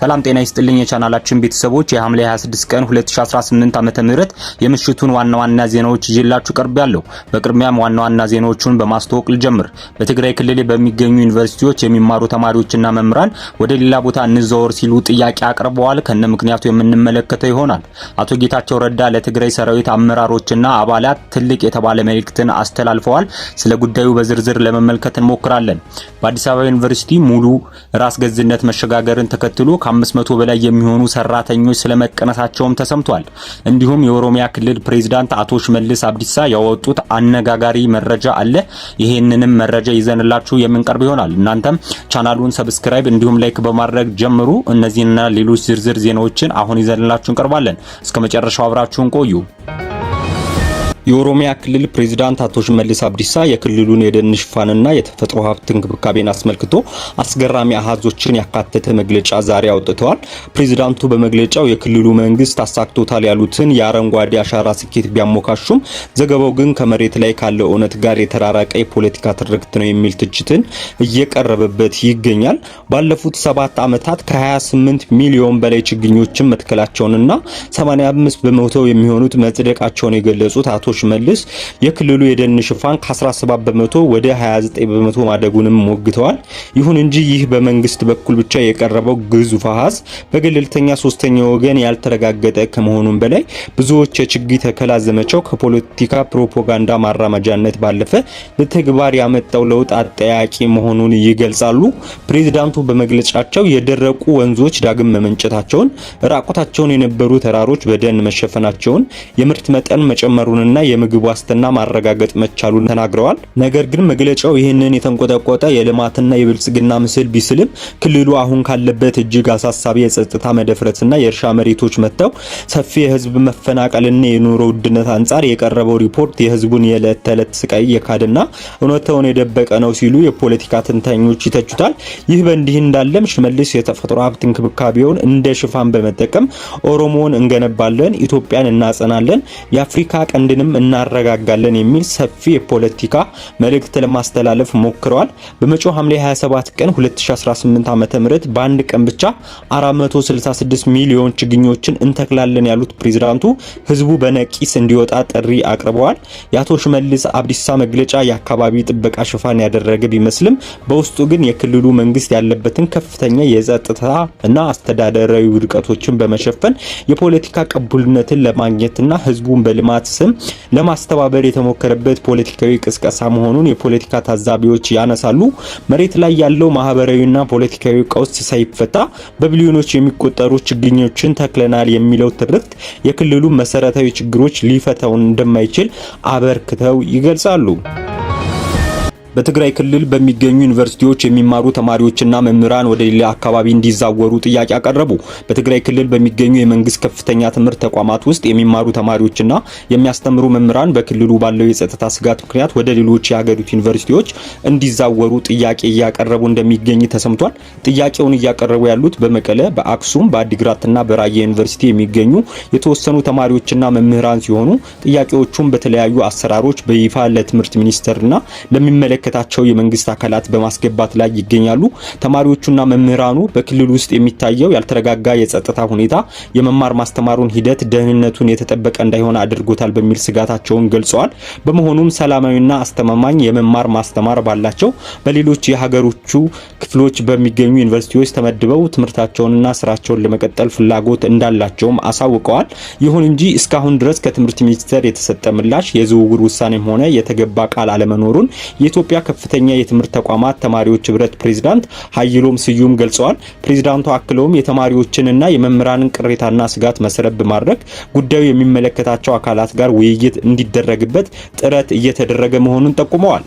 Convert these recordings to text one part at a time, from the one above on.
ሰላም ጤና ይስጥልኝ የቻናላችን ቤተሰቦች የሐምሌ 26 ቀን 2018 ዓመተ ምህረት የምሽቱን ዋና ዜናዎች ይዤላችሁ ቀርቤያለሁ። በቅድሚያም ዋና ዜናዎቹን በማስተዋወቅ ልጀምር። በትግራይ ክልል በሚገኙ ዩኒቨርሲቲዎች የሚማሩ ተማሪዎችና መምህራን ወደ ሌላ ቦታ እንዘዋወር ሲሉ ጥያቄ አቅርበዋል። ከነ ምክንያቱ የምንመለከተው ይሆናል። አቶ ጌታቸው ረዳ ለትግራይ ሰራዊት አመራሮችና አባላት ትልቅ የተባለ መልእክትን አስተላልፈዋል። ስለ ጉዳዩ በዝርዝር ለመመልከት እንሞክራለን። በአዲስ አበባ ዩኒቨርሲቲ ሙሉ ራስ ገዝነት መሸጋገርን ተከትሎ ከ500 በላይ የሚሆኑ ሰራተኞች ስለመቀነሳቸውም ተሰምቷል። እንዲሁም የኦሮሚያ ክልል ፕሬዝዳንት አቶ ሽመልስ አብዲሳ ያወጡት አነጋጋሪ መረጃ አለ። ይሄንንም መረጃ ይዘንላችሁ የምንቀርብ ይሆናል። እናንተም ቻናሉን ሰብስክራይብ እንዲሁም ላይክ በማድረግ ጀምሩ። እነዚህና ሌሎች ዝርዝር ዜናዎችን አሁን ይዘንላችሁ እንቀርባለን። እስከመጨረሻው አብራችሁን ቆዩ። የኦሮሚያ ክልል ፕሬዝዳንት አቶ ሽመልስ አብዲሳ የክልሉን የደን ሽፋንና የተፈጥሮ ሀብት እንክብካቤን አስመልክቶ አስገራሚ አሃዞችን ያካተተ መግለጫ ዛሬ አውጥተዋል። ፕሬዝዳንቱ በመግለጫው የክልሉ መንግስት አሳክቶታል ያሉትን የአረንጓዴ አሻራ ስኬት ቢያሞካሹም ዘገባው ግን ከመሬት ላይ ካለው እውነት ጋር የተራራቀ የፖለቲካ ትርክት ነው የሚል ትችትን እየቀረበበት ይገኛል። ባለፉት 7 ዓመታት ከ28 ሚሊዮን በላይ ችግኞችን መትከላቸውንና 85 በመቶ የሚሆኑት መጽደቃቸውን የገለጹት አቶ ሽመልስ የክልሉ የደን ሽፋን ከ17 በመቶ ወደ 29 በመቶ ማደጉንም ሞግተዋል። ይሁን እንጂ ይህ በመንግስት በኩል ብቻ የቀረበው ግዙፍ አሃዝ በገለልተኛ ሶስተኛ ወገን ያልተረጋገጠ ከመሆኑም በላይ ብዙዎች የችግኝ ተከላ ዘመቻው ከፖለቲካ ፕሮፓጋንዳ ማራመጃነት ባለፈ ለተግባር ያመጣው ለውጥ አጠያቂ መሆኑን ይገልጻሉ። ፕሬዝዳንቱ በመግለጫቸው የደረቁ ወንዞች ዳግም መመንጨታቸውን፣ ራቆታቸውን የነበሩ ተራሮች በደን መሸፈናቸውን፣ የምርት መጠን መጨመሩንና የምግብ ዋስትና ማረጋገጥ መቻሉን ተናግረዋል። ነገር ግን መግለጫው ይህንን የተንቆጠቆጠ የልማትና የብልጽግና ምስል ቢስልም ክልሉ አሁን ካለበት እጅግ አሳሳቢ የጸጥታ መደፍረስና የእርሻ መሬቶች መተው ሰፊ የህዝብ መፈናቀልና የኑሮ ውድነት አንጻር የቀረበው ሪፖርት የህዝቡን የዕለት ተዕለት ስቃይ የካደና እውነታውን የደበቀ ነው ሲሉ የፖለቲካ ተንታኞች ይተቹታል። ይህ በእንዲህ እንዳለም ሽመልስ የተፈጥሮ ሀብት እንክብካቤውን እንደ ሽፋን በመጠቀም ኦሮሞን እንገነባለን፣ ኢትዮጵያን እናጸናለን፣ የአፍሪካ ቀንድንም እናረጋጋለን የሚል ሰፊ የፖለቲካ መልእክት ለማስተላለፍ ሞክረዋል። በመጪው ሐምሌ 27 ቀን 2018 ዓ.ም በአንድ ቀን ብቻ 466 ሚሊዮን ችግኞችን እንተክላለን ያሉት ፕሬዝዳንቱ ህዝቡ በነቂስ እንዲወጣ ጥሪ አቅርበዋል። የአቶ ሽመልስ አብዲሳ መግለጫ የአካባቢ ጥበቃ ሽፋን ያደረገ ቢመስልም በውስጡ ግን የክልሉ መንግስት ያለበትን ከፍተኛ የጸጥታ እና አስተዳደራዊ ውድቀቶችን በመሸፈን የፖለቲካ ቅቡልነትን ለማግኘትና ህዝቡን በልማት ስም ለማስተባበር የተሞከረበት ፖለቲካዊ ቅስቀሳ መሆኑን የፖለቲካ ታዛቢዎች ያነሳሉ። መሬት ላይ ያለው ማህበራዊና ፖለቲካዊ ቀውስ ሳይፈታ በቢሊዮኖች የሚቆጠሩ ችግኞችን ተክለናል የሚለው ትርክት የክልሉ መሰረታዊ ችግሮች ሊፈታው እንደማይችል አበርክተው ይገልጻሉ። በትግራይ ክልል በሚገኙ ዩኒቨርሲቲዎች የሚማሩ ተማሪዎችና መምህራን ወደ ሌላ አካባቢ እንዲዛወሩ ጥያቄ አቀረቡ። በትግራይ ክልል በሚገኙ የመንግስት ከፍተኛ ትምህርት ተቋማት ውስጥ የሚማሩ ተማሪዎችና የሚያስተምሩ መምህራን በክልሉ ባለው የጸጥታ ስጋት ምክንያት ወደ ሌሎች የሀገሪቱ ዩኒቨርሲቲዎች እንዲዛወሩ ጥያቄ እያቀረቡ እንደሚገኝ ተሰምቷል። ጥያቄውን እያቀረቡ ያሉት በመቀለ፣ በአክሱም፣ በአዲግራትና በራያ ዩኒቨርሲቲ የሚገኙ የተወሰኑ ተማሪዎችና መምህራን ሲሆኑ ጥያቄዎቹም በተለያዩ አሰራሮች በይፋ ለትምህርት ሚኒስቴርና ለሚመለከታቸው የመንግስት አካላት በማስገባት ላይ ይገኛሉ። ተማሪዎቹና መምህራኑ በክልሉ ውስጥ የሚታየው ያልተረጋጋ የጸጥታ ሁኔታ የመማር ማስተማሩን ሂደት ደህንነቱን የተጠበቀ እንዳይሆን አድርጎታል በሚል ስጋታቸውን ገልጸዋል። በመሆኑም ሰላማዊና አስተማማኝ የመማር ማስተማር ባላቸው በሌሎች የሀገሮቹ ክፍሎች በሚገኙ ዩኒቨርሲቲዎች ተመድበው ትምህርታቸውንና ስራቸውን ለመቀጠል ፍላጎት እንዳላቸውም አሳውቀዋል። ይሁን እንጂ እስካሁን ድረስ ከትምህርት ሚኒስቴር የተሰጠ ምላሽ የዝውውር ውሳኔም ሆነ የተገባ ቃል አለመኖሩን የኢትዮጵያ ከፍተኛ የትምህርት ተቋማት ተማሪዎች ህብረት ፕሬዝዳንት ኃይሎም ስዩም ገልጸዋል። ፕሬዝዳንቱ አክለውም የተማሪዎችንና የመምህራንን ቅሬታና ስጋት መሰረት በማድረግ ጉዳዩ የሚመለከታቸው አካላት ጋር ውይይት እንዲደረግበት ጥረት እየተደረገ መሆኑን ጠቁመዋል።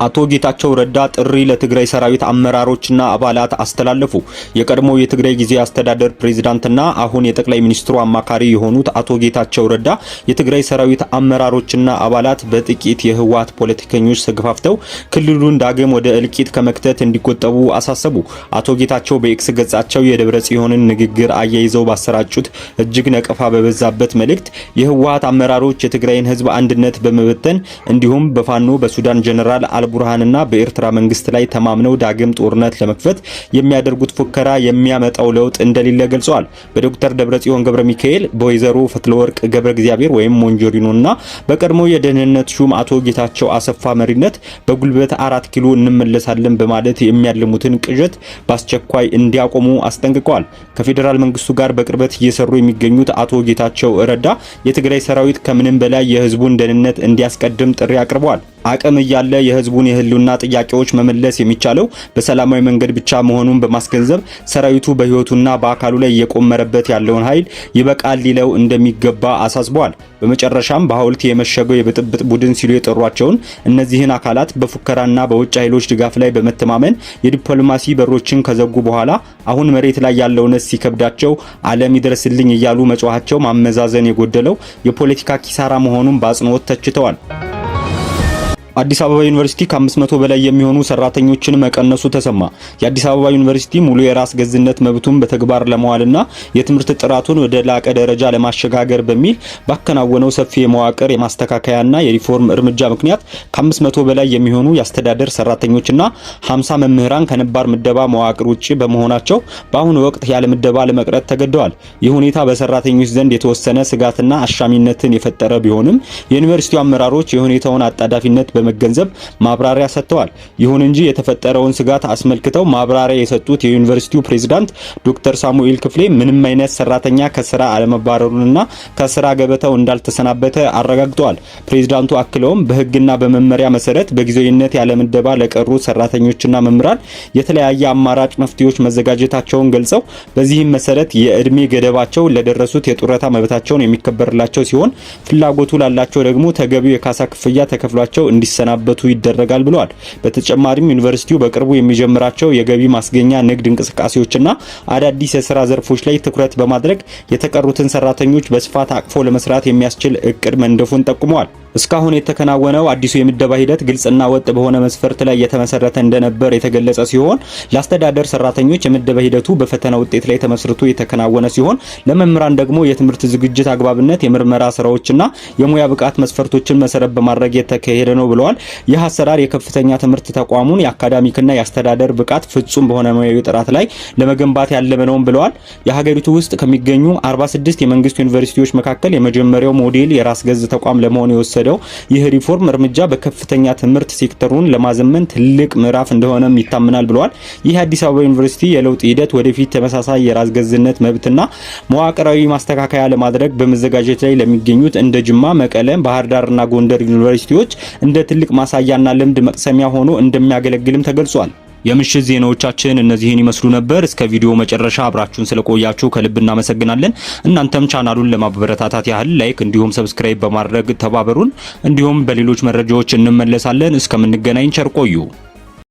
አቶ ጌታቸው ረዳ ጥሪ ለትግራይ ሰራዊት አመራሮችና አባላት አስተላለፉ። የቀድሞው የትግራይ ጊዜያዊ አስተዳደር ፕሬዝዳንትና አሁን የጠቅላይ ሚኒስትሩ አማካሪ የሆኑት አቶ ጌታቸው ረዳ የትግራይ ሰራዊት አመራሮችና አባላት በጥቂት የህወሓት ፖለቲከኞች ተገፋፍተው ክልሉን ዳግም ወደ እልቂት ከመክተት እንዲቆጠቡ አሳሰቡ። አቶ ጌታቸው በኤክስ ገጻቸው የደብረ ጽዮንን ንግግር አያይዘው ባሰራጩት እጅግ ነቀፋ በበዛበት መልእክት የህወሓት አመራሮች የትግራይን ህዝብ አንድነት በመበተን እንዲሁም በፋኖ በሱዳን ጀነራል ቡርሃንና በኤርትራ መንግስት ላይ ተማምነው ዳግም ጦርነት ለመክፈት የሚያደርጉት ፉከራ የሚያመጣው ለውጥ እንደሌለ ገልጸዋል። በዶክተር ደብረጽዮን ገብረ ሚካኤል፣ በወይዘሮ ፈትለወርቅ ገብረ እግዚአብሔር ወይም ሞንጆሪኖና በቀድሞ የደህንነት ሹም አቶ ጌታቸው አሰፋ መሪነት በጉልበት 4 ኪሎ እንመለሳለን በማለት የሚያልሙትን ቅዠት በአስቸኳይ እንዲያቆሙ አስጠንቅቀዋል። ከፌዴራል መንግስቱ ጋር በቅርበት እየሰሩ የሚገኙት አቶ ጌታቸው ረዳ የትግራይ ሰራዊት ከምንም በላይ የህዝቡን ደህንነት እንዲያስቀድም ጥሪ አቅርበዋል። አቅም እያለ የህዝቡን የህልውና ጥያቄዎች መመለስ የሚቻለው በሰላማዊ መንገድ ብቻ መሆኑን በማስገንዘብ ሰራዊቱ በህይወቱና በአካሉ ላይ እየቆመረበት ያለውን ኃይል ይበቃል ሊለው እንደሚገባ አሳስበዋል። በመጨረሻም በሐውልት የመሸገው የብጥብጥ ቡድን ሲሉ የጠሯቸውን እነዚህን አካላት በፉከራና በውጭ ኃይሎች ድጋፍ ላይ በመተማመን የዲፕሎማሲ በሮችን ከዘጉ በኋላ አሁን መሬት ላይ ያለው ነስ ሲከብዳቸው ዓለም ይድረስልኝ እያሉ መጫዋቸው ማመዛዘን የጎደለው የፖለቲካ ኪሳራ መሆኑን በአጽንኦት ተችተዋል። አዲስ አበባ ዩኒቨርሲቲ ከ500 በላይ የሚሆኑ ሰራተኞችን መቀነሱ ተሰማ። የአዲስ አበባ ዩኒቨርሲቲ ሙሉ የራስ ገዝነት መብቱን በተግባር ለማዋልና የትምህርት ጥራቱን ወደ ላቀ ደረጃ ለማሸጋገር በሚል ባከናወነው ሰፊ የመዋቅር የማስተካከያና የሪፎርም እርምጃ ምክንያት ከ500 በላይ የሚሆኑ የአስተዳደር ሰራተኞችና 50 መምህራን ከነባር ምደባ መዋቅር ውጪ በመሆናቸው በአሁኑ ወቅት ያለ ምደባ ለመቅረት ተገደዋል። ይህ ሁኔታ በሰራተኞች ዘንድ የተወሰነ ስጋትና አሻሚነትን የፈጠረ ቢሆንም የዩኒቨርሲቲው አመራሮች የሁኔታውን አጣዳፊነት መገንዘብ ማብራሪያ ሰጥተዋል። ይሁን እንጂ የተፈጠረውን ስጋት አስመልክተው ማብራሪያ የሰጡት የዩኒቨርሲቲው ፕሬዝዳንት ዶክተር ሳሙኤል ክፍሌ ምንም አይነት ሰራተኛ ከስራ አለመባረሩንና ከስራ ገበታው እንዳልተሰናበተ አረጋግጠዋል። ፕሬዝዳንቱ አክለውም በህግና በመመሪያ መሰረት በጊዜያዊነት ያለምደባ ለቀሩ ሰራተኞችና መምህራን የተለያየ አማራጭ መፍትሄዎች መዘጋጀታቸውን ገልጸው በዚህም መሰረት የእድሜ ገደባቸው ለደረሱት የጡረታ መብታቸውን የሚከበርላቸው ሲሆን ፍላጎቱ ላላቸው ደግሞ ተገቢው የካሳ ክፍያ ተከፍሏቸው እንዲሰናበቱ ይደረጋል ብለዋል። በተጨማሪም ዩኒቨርሲቲው በቅርቡ የሚጀምራቸው የገቢ ማስገኛ ንግድ እንቅስቃሴዎችና አዳዲስ የሥራ ዘርፎች ላይ ትኩረት በማድረግ የተቀሩትን ሰራተኞች በስፋት አቅፎ ለመስራት የሚያስችል እቅድ መንደፉን ጠቁመዋል። እስካሁን የተከናወነው አዲሱ የምደባ ሂደት ግልጽና ወጥ በሆነ መስፈርት ላይ የተመሰረተ እንደነበር የተገለጸ ሲሆን ለአስተዳደር ሰራተኞች የምደባ ሂደቱ በፈተና ውጤት ላይ ተመስርቶ የተከናወነ ሲሆን ለመምህራን ደግሞ የትምህርት ዝግጅት አግባብነት፣ የምርመራ ስራዎችና የሙያ ብቃት መስፈርቶችን መሰረት በማድረግ የተካሄደ ነው ብለዋል። ይህ አሰራር የከፍተኛ ትምህርት ተቋሙን የአካዳሚክና የአስተዳደር ብቃት ፍጹም በሆነ ሙያዊ ጥራት ላይ ለመገንባት ያለመ ነው ብለዋል። የሀገሪቱ ውስጥ ከሚገኙ 46 የመንግስት ዩኒቨርሲቲዎች መካከል የመጀመሪያው ሞዴል የራስ ገዝ ተቋም ለመሆን የወሰደው ይህ ሪፎርም እርምጃ በከፍተኛ ትምህርት ሴክተሩን ለማዘመን ትልቅ ምዕራፍ እንደሆነም ይታመናል ብለዋል። ይህ አዲስ አበባ ዩኒቨርሲቲ የለውጥ ሂደት ወደፊት ተመሳሳይ የራስ ገዝነት መብትና መዋቅራዊ ማስተካከያ ለማድረግ በመዘጋጀት ላይ ለሚገኙት እንደ ጅማ፣ መቀለ፣ ባህር ዳርና ጎንደር ዩኒቨርሲቲዎች እንደ ትልቅ ማሳያና ልምድ መቅሰሚያ ሆኖ እንደሚያገለግልም ተገልጿል። የምሽት ዜናዎቻችን እነዚህን ይመስሉ ነበር። እስከ ቪዲዮ መጨረሻ አብራችሁን ስለቆያችሁ ከልብ እናመሰግናለን። እናንተም ቻናሉን ለማበረታታት ያህል ላይክ እንዲሁም ሰብስክራይብ በማድረግ ተባበሩን። እንዲሁም በሌሎች መረጃዎች እንመለሳለን። እስከምንገናኝ ቸር ቆዩ።